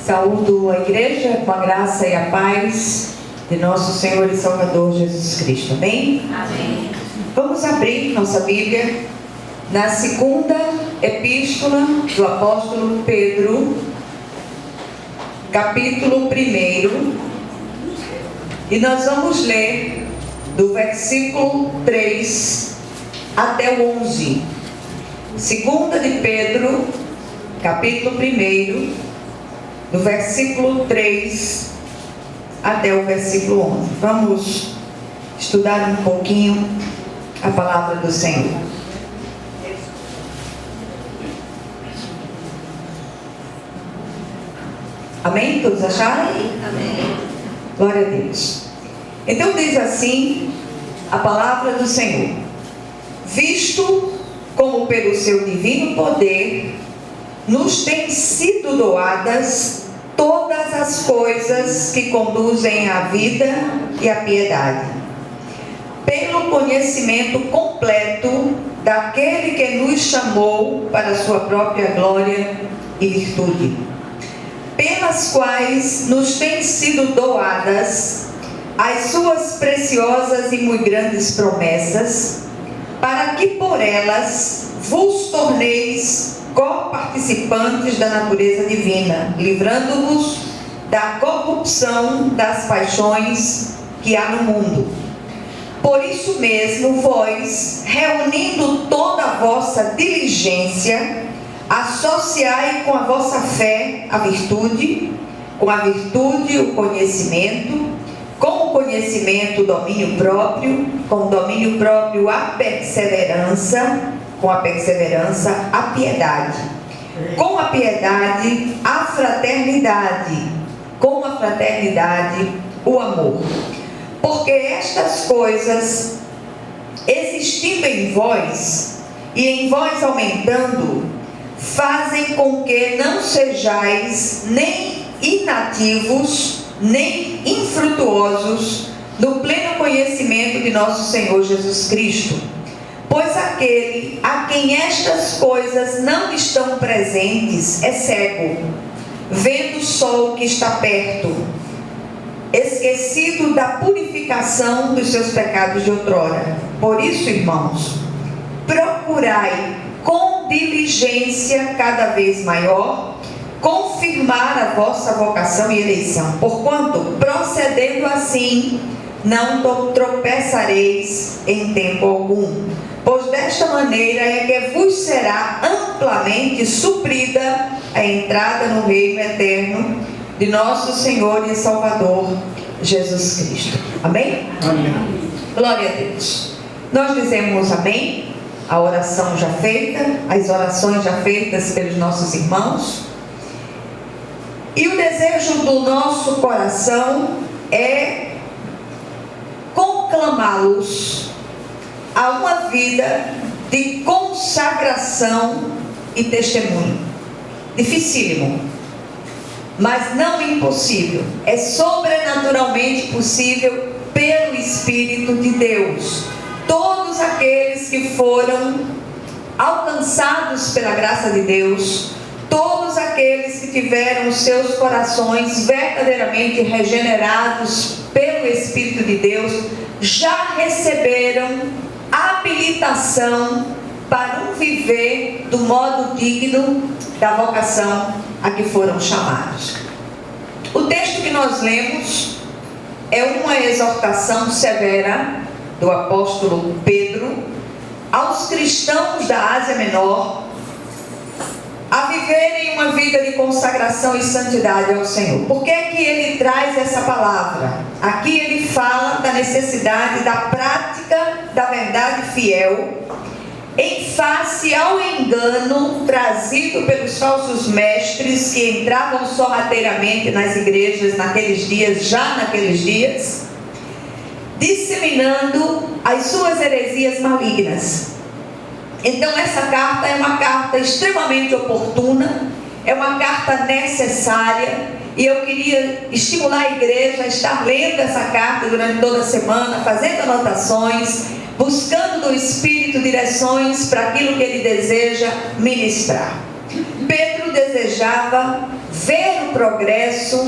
Saúdo a igreja com a graça e a paz de nosso Senhor e Salvador Jesus Cristo. Amém? Amém. Vamos abrir nossa Bíblia na segunda epístola do apóstolo Pedro, capítulo 1, e nós vamos ler do versículo 3 até o 11. Segunda de Pedro, capítulo 1, do versículo 3 até o versículo 11. Vamos estudar um pouquinho a palavra do Senhor. Amém? Todos acharam? Amém. Glória a Deus. Então diz assim a palavra do Senhor: visto como pelo seu divino poder nos têm sido doadas todas as coisas que conduzem à vida e à piedade, pelo conhecimento completo daquele que nos chamou para a sua própria glória e virtude, pelas quais nos têm sido doadas as suas preciosas e muito grandes promessas, para que por elas vos torneis co-participantes da natureza divina, livrando-vos da corrupção das paixões que há no mundo. Por isso mesmo, vós, reunindo toda a vossa diligência, associai com a vossa fé a virtude, com a virtude o conhecimento, com o conhecimento o domínio próprio, com o domínio próprio a perseverança, com a perseverança a piedade, com a piedade a fraternidade, com a fraternidade o amor. Porque estas coisas, existindo em vós e em vós aumentando, fazem com que não sejais nem inativos, nem infrutuosos no pleno conhecimento de nosso Senhor Jesus Cristo. Pois aquele a quem estas coisas não estão presentes é cego, vendo só o que está perto, esquecido da purificação dos seus pecados de outrora. Por isso, irmãos, procurai com diligência cada vez maior confirmar a vossa vocação e eleição, porquanto, procedendo assim, não tropeçareis em tempo algum. Pois desta maneira é que vos será amplamente suprida a entrada no reino eterno de nosso Senhor e Salvador Jesus Cristo. Amém? Amém. Glória a Deus. Nós dizemos amém, a oração já feita, as orações já feitas pelos nossos irmãos. E o desejo do nosso coração é conclamá-los a uma vida de consagração e testemunho. Dificílimo, mas não impossível. É sobrenaturalmente possível pelo Espírito de Deus. Todos aqueles que foram alcançados pela graça de Deus, todos aqueles que tiveram os seus corações verdadeiramente regenerados pelo Espírito de Deus, já receberam habilitação para um viver do modo digno da vocação a que foram chamados. O texto que nós lemos é uma exortação severa do apóstolo Pedro aos cristãos da Ásia Menor a viverem uma vida de consagração e santidade ao Senhor. Por que é que ele traz essa palavra? Aqui ele fala da necessidade da prática da verdade fiel em face ao engano trazido pelos falsos mestres que entravam sorrateiramente nas igrejas naqueles dias, disseminando as suas heresias malignas. Então essa carta é uma carta extremamente oportuna, é uma carta necessária, e eu queria estimular a igreja a estar lendo essa carta durante toda a semana, fazendo anotações, buscando do Espírito direções para aquilo que ele deseja ministrar. Pedro desejava ver o progresso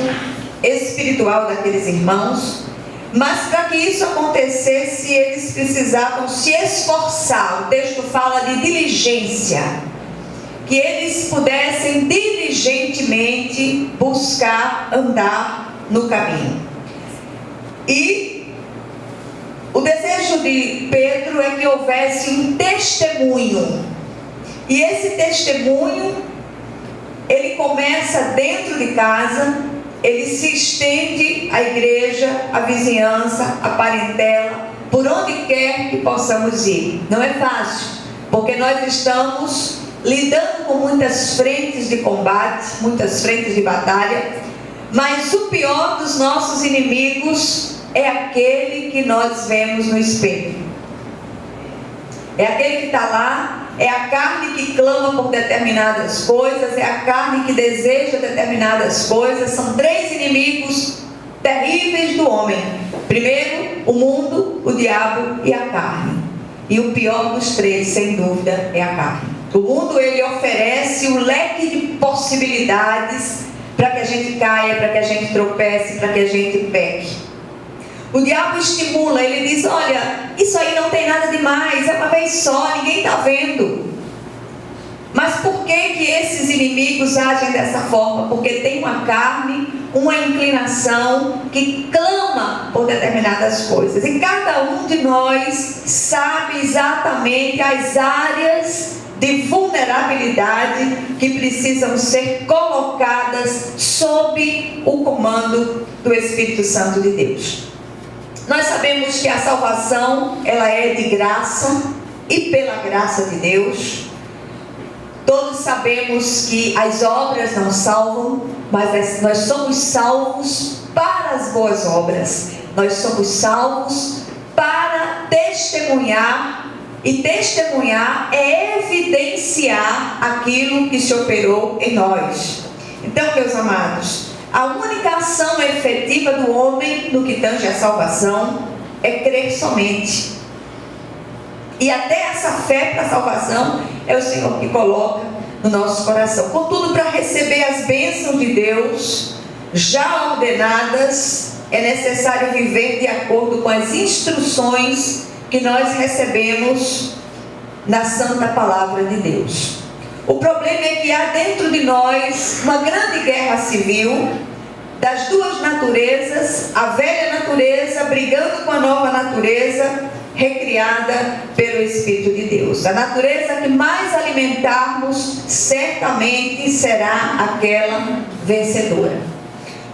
espiritual daqueles irmãos, mas para que isso acontecesse, eles precisavam se esforçar. O texto fala de diligência, que eles pudessem diligentemente buscar andar no caminho. E o desejo de Pedro é que houvesse um testemunho. E esse testemunho, ele começa dentro de casa, ele se estende à igreja, à vizinhança, à parentela, por onde quer que possamos ir. Não é fácil, porque nós estamos lidando com muitas frentes de combate, muitas frentes de batalha, mas o pior dos nossos inimigos é aquele que nós vemos no espelho. É aquele que está lá, é a carne que clama por determinadas coisas, é a carne que deseja determinadas coisas. São três inimigos terríveis do homem. Primeiro, o mundo, o diabo e a carne. E o pior dos três, sem dúvida, é a carne. O mundo, ele oferece um leque de possibilidades para que a gente caia, para que a gente tropece, para que a gente peque. O diabo estimula, ele diz: olha, isso aí não tem nada demais, é uma vez só, ninguém está vendo. Mas por que esses inimigos agem dessa forma? Porque tem uma carne, uma inclinação que clama por determinadas coisas. E cada um de nós sabe exatamente as áreas de vulnerabilidade que precisam ser colocadas sob o comando do Espírito Santo de Deus. Nós sabemos que a salvação, ela é de graça e pela graça de Deus. Todos sabemos que as obras não salvam, mas nós somos salvos para as boas obras. Nós somos salvos para testemunhar, e testemunhar é evidenciar aquilo que se operou em nós. Então, meus amados, a única ação efetiva do homem no que tange a salvação é crer somente. E até essa fé para a salvação é o Senhor que coloca no nosso coração. Contudo, para receber as bênçãos de Deus já ordenadas, é necessário viver de acordo com as instruções que nós recebemos na Santa Palavra de Deus. O problema é que há dentro de nós uma grande guerra civil das duas naturezas, a velha natureza brigando com a nova natureza, recriada pelo Espírito de Deus. A natureza que mais alimentarmos, certamente será aquela vencedora.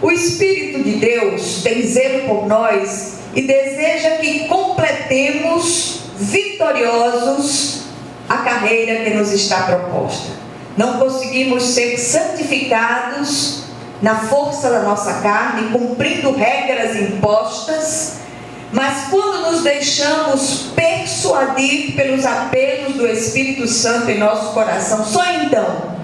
O Espírito de Deus tem zelo por nós e deseja que completemos vitoriosos a carreira que nos está proposta. Não conseguimos ser santificados na força da nossa carne, cumprindo regras impostas, mas quando nos deixamos persuadir pelos apelos do Espírito Santo em nosso coração, só então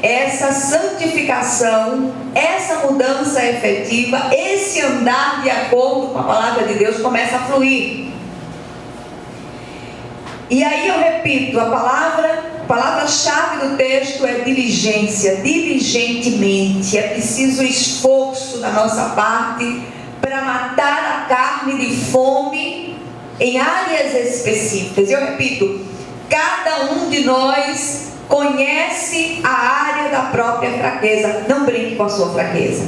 essa santificação, essa mudança efetiva, esse andar de acordo com a palavra de Deus começa a fluir. E aí eu repito, a palavra-chave do texto é diligência, diligentemente. É preciso esforço da nossa parte para matar a carne de fome em áreas específicas. Eu repito, cada um de nós conhece a área da própria fraqueza. Não brinque com a sua fraqueza.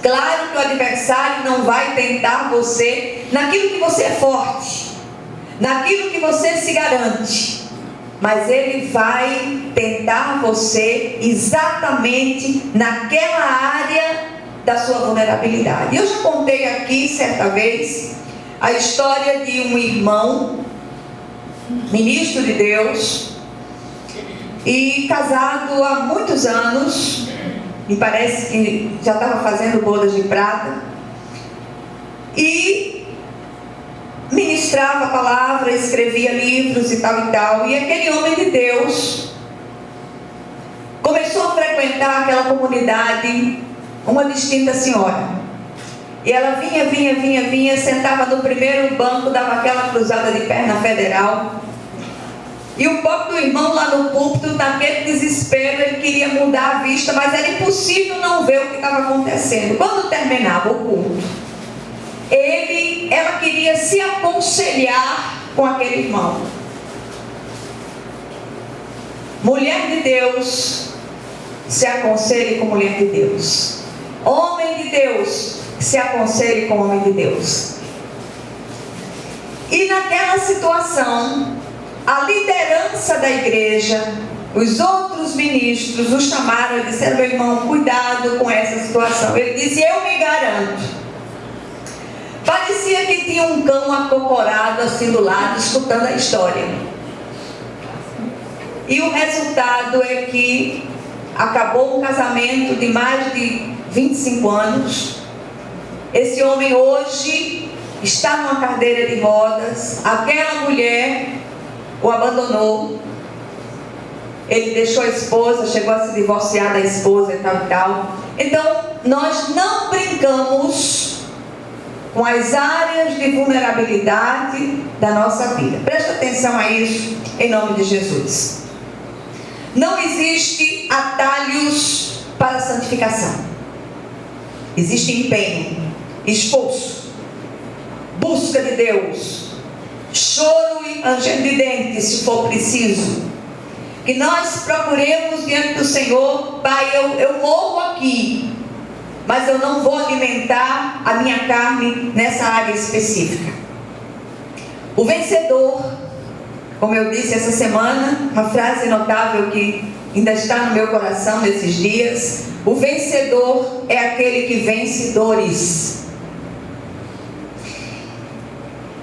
Claro que o adversário não vai tentar você naquilo que você é forte, naquilo que você se garante, mas ele vai tentar você exatamente naquela área da sua vulnerabilidade. Eu já contei aqui certa vez a história de um irmão, ministro de Deus, e casado há muitos anos, me parece que já estava fazendo bodas de prata, e ministrava a palavra, escrevia livros e tal, e aquele homem de Deus começou a frequentar aquela comunidade, uma distinta senhora, e ela vinha, sentava no primeiro banco, dava aquela cruzada de perna federal, E o pobre do irmão lá no púlpito, naquele desespero, ele queria mudar a vista, mas era impossível não ver o que estava acontecendo. Quando terminava o culto, ela queria se aconselhar com aquele irmão. Mulher de Deus, se aconselhe com mulher de Deus. Homem de Deus, se aconselhe com homem de Deus. E naquela situação, a liderança da igreja, os outros ministros o chamaram e disseram: meu irmão, cuidado com essa situação. Ele disse: eu me garanto. Parecia que tinha um cão acocorado assim do lado, escutando a história. E o resultado é que acabou um casamento de mais de 25 anos. Esse homem hoje está numa cadeira de rodas. Aquela mulher o abandonou. Ele deixou a esposa, chegou a se divorciar da esposa e tal e tal. Então, nós não brincamos com as áreas de vulnerabilidade da nossa vida. Preste atenção a isso, em nome de Jesus. Não existe atalhos para a santificação. Existe empenho, esforço, busca de Deus, choro e ranger de dentes, se for preciso. Que nós procuremos diante do Senhor: Pai, eu morro aqui, mas eu não vou alimentar a minha carne nessa área específica. O vencedor, como eu disse essa semana, uma frase notável que ainda está no meu coração nesses dias: o vencedor é aquele que vence dores.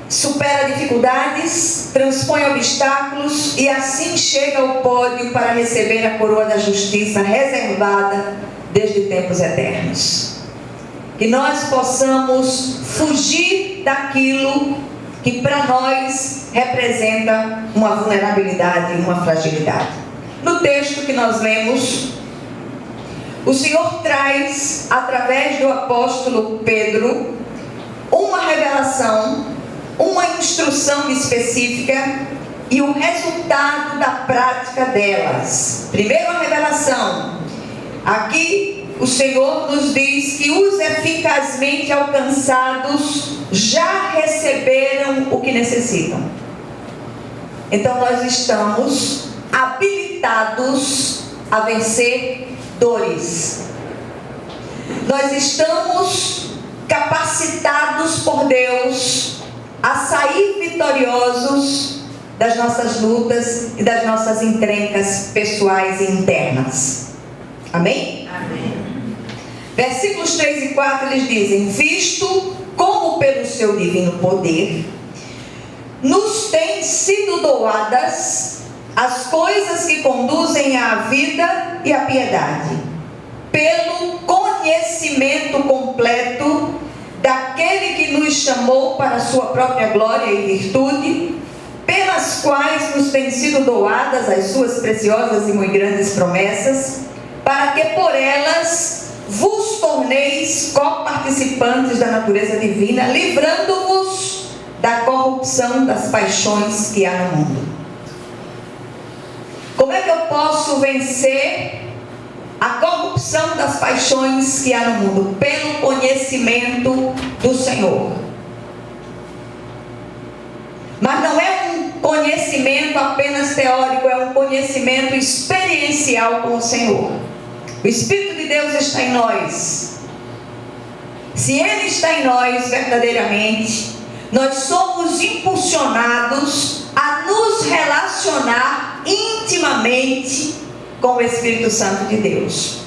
Supera dificuldades, transpõe obstáculos e assim chega ao pódio para receber a coroa da justiça reservada desde tempos eternos. Que nós possamos fugir daquilo que para nós representa uma vulnerabilidade e uma fragilidade. No texto que nós lemos, o Senhor traz, através do apóstolo Pedro, uma revelação, uma instrução específica e o resultado da prática delas. Primeiro, a revelação. Aqui o Senhor nos diz que os eficazmente alcançados já receberam o que necessitam. Então nós estamos habilitados a vencer dores. Nós estamos capacitados por Deus a sair vitoriosos das nossas lutas e das nossas encrencas pessoais e internas. Amém? Amém. Versículos 3 e 4 eles dizem: visto como pelo seu divino poder nos têm sido doadas as coisas que conduzem à vida e à piedade, pelo conhecimento completo daquele que nos chamou para a sua própria glória e virtude, pelas quais nos têm sido doadas as suas preciosas e muito grandes promessas, para que por elas vos torneis coparticipantes da natureza divina, livrando-vos da corrupção das paixões que há no mundo. Como é que eu posso vencer a corrupção das paixões que há no mundo? Pelo conhecimento do Senhor. Mas não é um conhecimento apenas teórico, é um conhecimento experiencial com o Senhor. O Espírito de Deus está em nós. Se Ele está em nós verdadeiramente, nós somos impulsionados a nos relacionar intimamente com o Espírito Santo de Deus.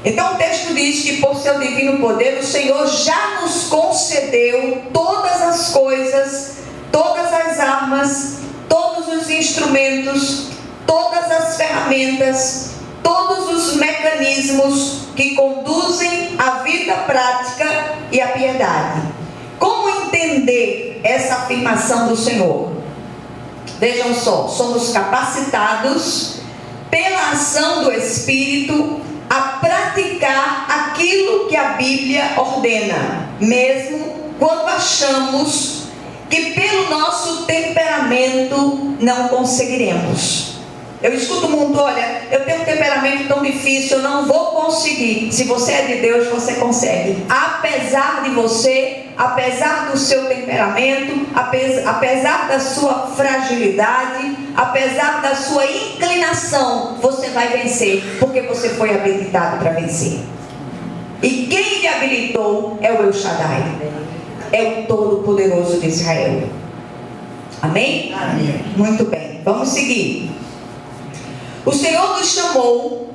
Então o texto diz que por seu divino poder o Senhor já nos concedeu todas as coisas, todas as armas, todos os instrumentos, todas as ferramentas, todos os mecanismos que conduzem à vida prática e à piedade. Como entender essa afirmação do Senhor? Vejam só, somos capacitados pela ação do Espírito a praticar aquilo que a Bíblia ordena, mesmo quando achamos que pelo nosso temperamento não conseguiremos. Eu escuto muito: olha, eu tenho um temperamento tão difícil, eu não vou conseguir. Se você é de Deus, você consegue. Apesar de você, apesar do seu temperamento, apesar da sua fragilidade, apesar da sua inclinação, você vai vencer, porque você foi habilitado para vencer. E quem lhe habilitou é o El Shaddai, é o Todo-Poderoso de Israel. Amém? Amém. Muito bem, vamos seguir. O Senhor nos chamou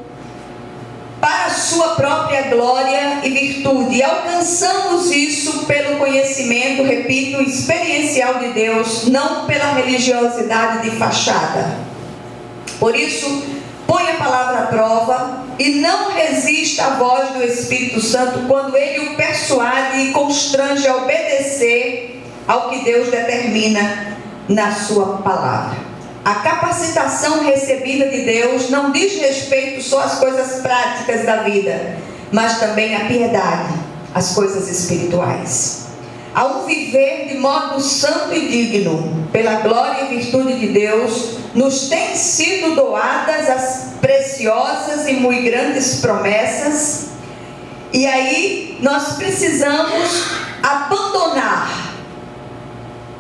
para a sua própria glória e virtude, e alcançamos isso pelo conhecimento, repito, experiencial de Deus, não pela religiosidade de fachada. Por isso, põe a palavra à prova e não resista à voz do Espírito Santo quando ele o persuade e constrange a obedecer ao que Deus determina na sua palavra. A capacitação recebida de Deus não diz respeito só às coisas práticas da vida, mas também à piedade, às coisas espirituais. A um viver de modo santo e digno, pela glória e virtude de Deus, nos têm sido doadas as preciosas e muito grandes promessas. E aí nós precisamos abandonar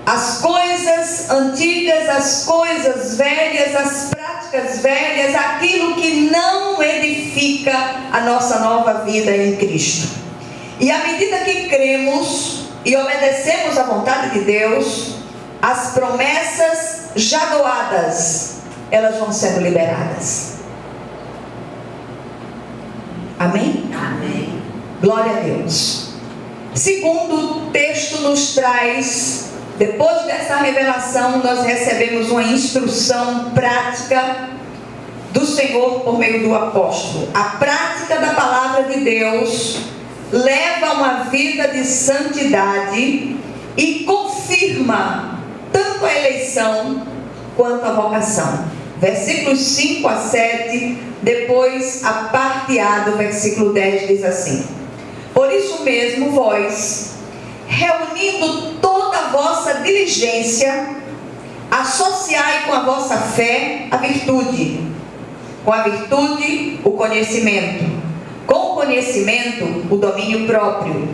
as coisas antigas, as coisas velhas, as práticas velhas, aquilo que não edifica a nossa nova vida em Cristo. E à medida que cremos e obedecemos à vontade de Deus, as promessas já doadas, elas vão sendo liberadas. Amém? Amém. Glória a Deus. Segundo, o texto nos traz, depois dessa revelação, nós recebemos uma instrução prática do Senhor por meio do apóstolo. A prática da palavra de Deus leva a uma vida de santidade e confirma tanto a eleição quanto a vocação. Versículos 5 a 7, depois a parte A do versículo 10 diz assim: por isso mesmo vós, reunindo toda a vossa diligência, associai com a vossa fé a virtude, com a virtude o conhecimento, com o conhecimento o domínio próprio,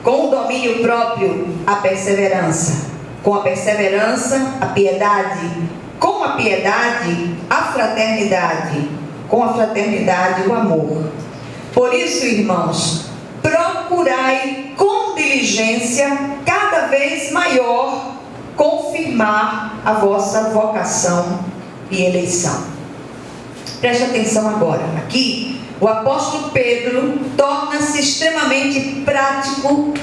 com o domínio próprio a perseverança, com a perseverança a piedade, com a piedade a fraternidade, com a fraternidade o amor. Por isso, irmãos, procurai com diligência cada vez maior confirmar a vossa vocação e eleição. Preste atenção agora. Aqui, o apóstolo Pedro torna-se extremamente prático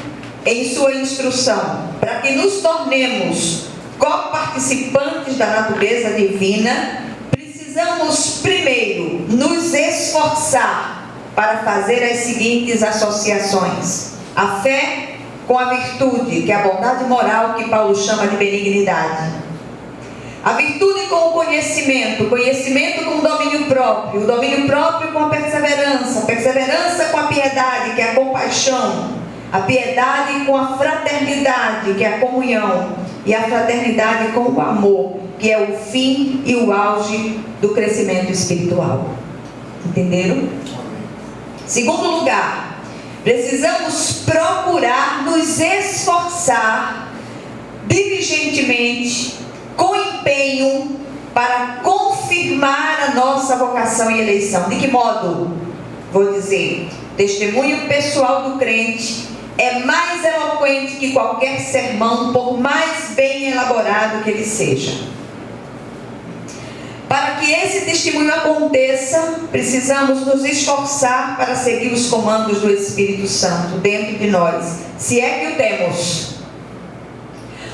em sua instrução, para que nos tornemos coparticipantes da natureza divina. Precisamos primeiro nos esforçar para fazer as seguintes associações: a fé com a virtude, que é a bondade moral que Paulo chama de benignidade; a virtude com o conhecimento, o conhecimento com o domínio próprio com a perseverança, a perseverança com a piedade, que é a compaixão, a piedade com a fraternidade, que é a comunhão, e a fraternidade com o amor, que é o fim e o auge do crescimento espiritual. Entenderam? Segundo lugar, precisamos procurar nos esforçar diligentemente, com empenho, para confirmar a nossa vocação e eleição. De que modo? Vou dizer, testemunho pessoal do crente é mais eloquente que qualquer sermão, por mais bem elaborado que ele seja. Para que esse testemunho aconteça, precisamos nos esforçar para seguir os comandos do Espírito Santo dentro de nós, se é que o temos.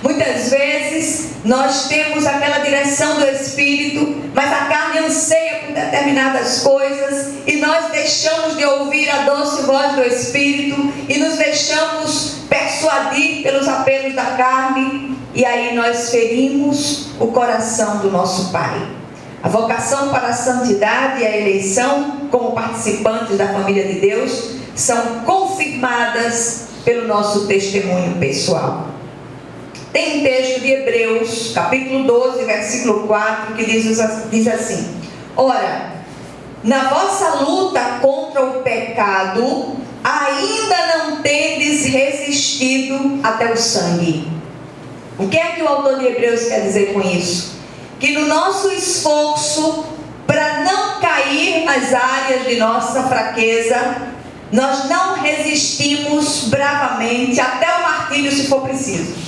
Muitas vezes nós temos aquela direção do Espírito, mas a carne anseia por determinadas coisas, e nós deixamos de ouvir a doce voz do Espírito e nos deixamos persuadir pelos apelos da carne, e aí nós ferimos o coração do nosso Pai. A vocação para a santidade e a eleição como participantes da família de Deus são confirmadas pelo nosso testemunho pessoal. tem um texto de Hebreus, capítulo 12, versículo 4, que diz assim: ora, na vossa luta contra o pecado, ainda não tendes resistido até o sangue. O que é que o autor de Hebreus quer dizer com isso? Que no nosso esforço para não cair nas áreas de nossa fraqueza, nós não resistimos bravamente até o martírio, se for preciso.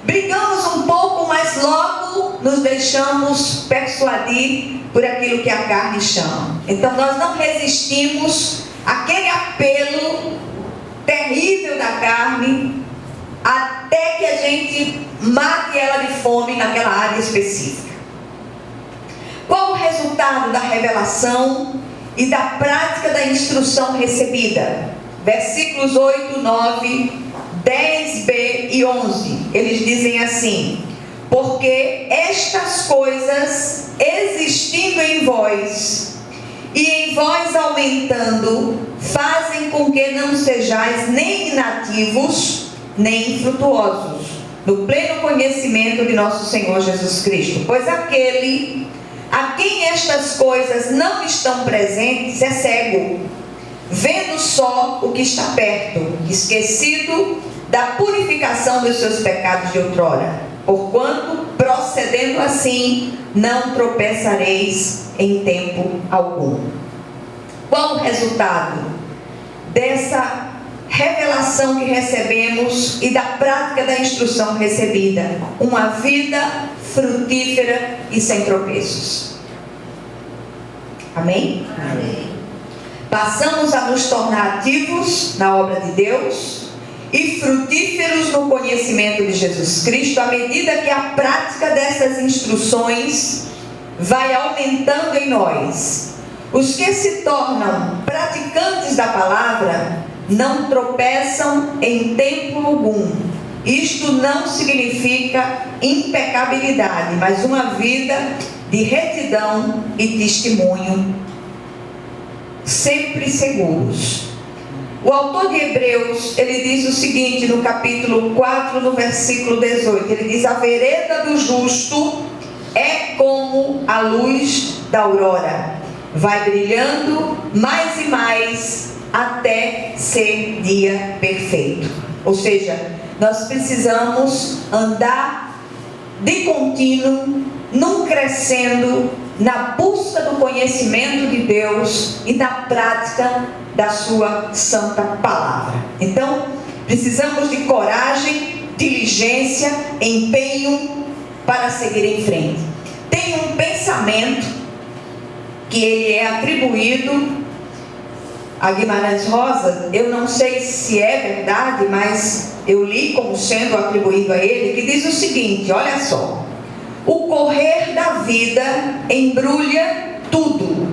Brigamos um pouco, mas logo nos deixamos persuadir por aquilo que a carne chama. Então nós não resistimos àquele apelo terrível da carne, até que a gente mate ela de fome naquela área específica. Qual o resultado da revelação e da prática da instrução recebida? Versículos 8, 9, 10b e 11, eles dizem assim: porque estas coisas existindo em vós e em vós aumentando, fazem com que não sejais nem inativos, nem infrutuosos, no pleno conhecimento de nosso Senhor Jesus Cristo. Pois aquele a quem estas coisas não estão presentes é cego, vendo só o que está perto, esquecido da purificação dos seus pecados de outrora. Porquanto, procedendo assim, não tropeçareis em tempo algum. Qual o resultado dessa revelação que recebemos e da prática da instrução recebida? Uma vida frutífera e sem tropeços. Amém? Amém. Passamos a nos tornar ativos na obra de Deus e frutíferos no conhecimento de Jesus Cristo, à medida que a prática dessas instruções vai aumentando em nós. Os que se tornam praticantes da palavra não tropeçam em tempo algum. Isto não significa impecabilidade, mas uma vida de retidão e testemunho, sempre seguros. O autor de Hebreus, ele diz o seguinte no capítulo 4, no versículo 18, ele diz: a vereda do justo é como a luz da aurora, vai brilhando mais e mais até ser dia perfeito. Ou seja, nós precisamos andar de contínuo, num crescendo, na busca do conhecimento de Deus e na prática da sua santa palavra. Então, precisamos de coragem, diligência, empenho para seguir em frente. Tem um pensamento que ele é atribuído a Guimarães Rosa, eu não sei se é verdade, mas eu li como sendo atribuído a ele, que diz o seguinte: olha só, o correr da vida embrulha tudo.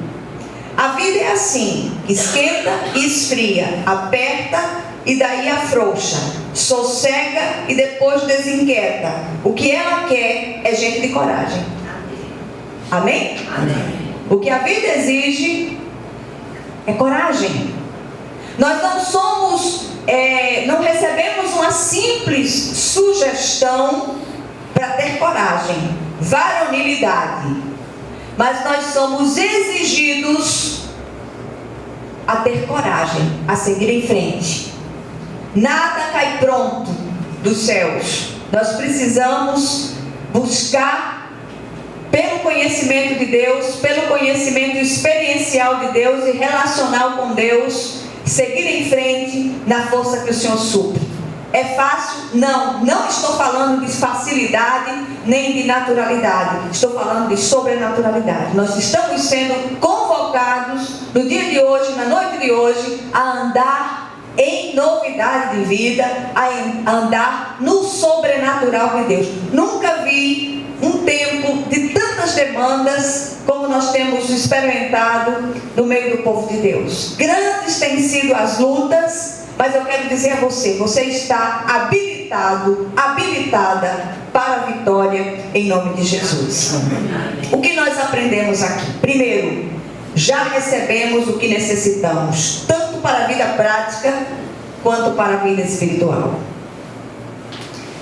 A vida é assim, esquenta e esfria, aperta e daí afrouxa, sossega e depois desinquieta. O que ela quer é gente de coragem. Amém? Amém. O que a vida exige é coragem. Nós não somos, não recebemos uma simples sugestão para ter coragem, varonilidade. Mas nós somos exigidos a ter coragem, a seguir em frente. Nada cai pronto dos céus. Nós precisamos buscar pelo conhecimento de Deus, pelo conhecimento experiencial de Deus e relacional com Deus, seguir em frente na força que o Senhor supre. É fácil? Não. Não estou falando de facilidade nem de naturalidade. Estou falando de sobrenaturalidade. Nós estamos sendo convocados no dia de hoje, na noite de hoje, a andar em novidade de vida, a andar no sobrenatural de Deus. Nunca vi um tempo de tantas demandas como nós temos experimentado no meio do povo de Deus. Grandes têm sido as lutas, mas eu quero dizer a você, você está habilitado, habilitada para a vitória em nome de Jesus. O que nós aprendemos aqui? Primeiro, já recebemos o que necessitamos, tanto para a vida prática quanto para a vida espiritual.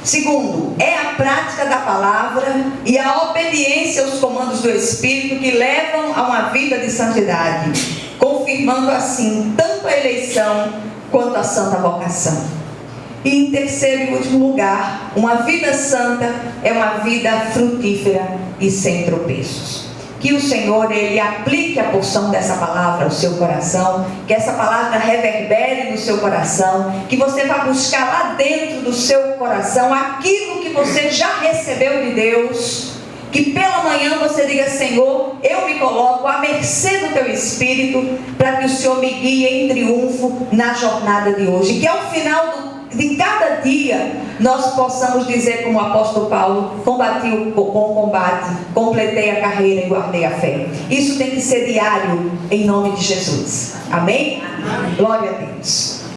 Segundo, é a prática da palavra e a obediência aos comandos do Espírito que levam a uma vida de santidade, confirmando assim tanto a eleição quanto a santa vocação. E em terceiro e último lugar, uma vida santa é uma vida frutífera e sem tropeços. Que o Senhor, Ele aplique a porção dessa palavra ao seu coração, que essa palavra reverbere no seu coração, que você vá buscar lá dentro do seu coração aquilo que você já recebeu de Deus, que pela manhã você diga: Senhor, eu me coloco à mercê do Teu Espírito, para que o Senhor me guie em triunfo na jornada de hoje, que ao final de cada dia nós possamos dizer como o apóstolo Paulo: combati o bom combate, completei a carreira e guardei a fé. Isso tem que ser diário, em nome de Jesus. Amém? Glória a Deus.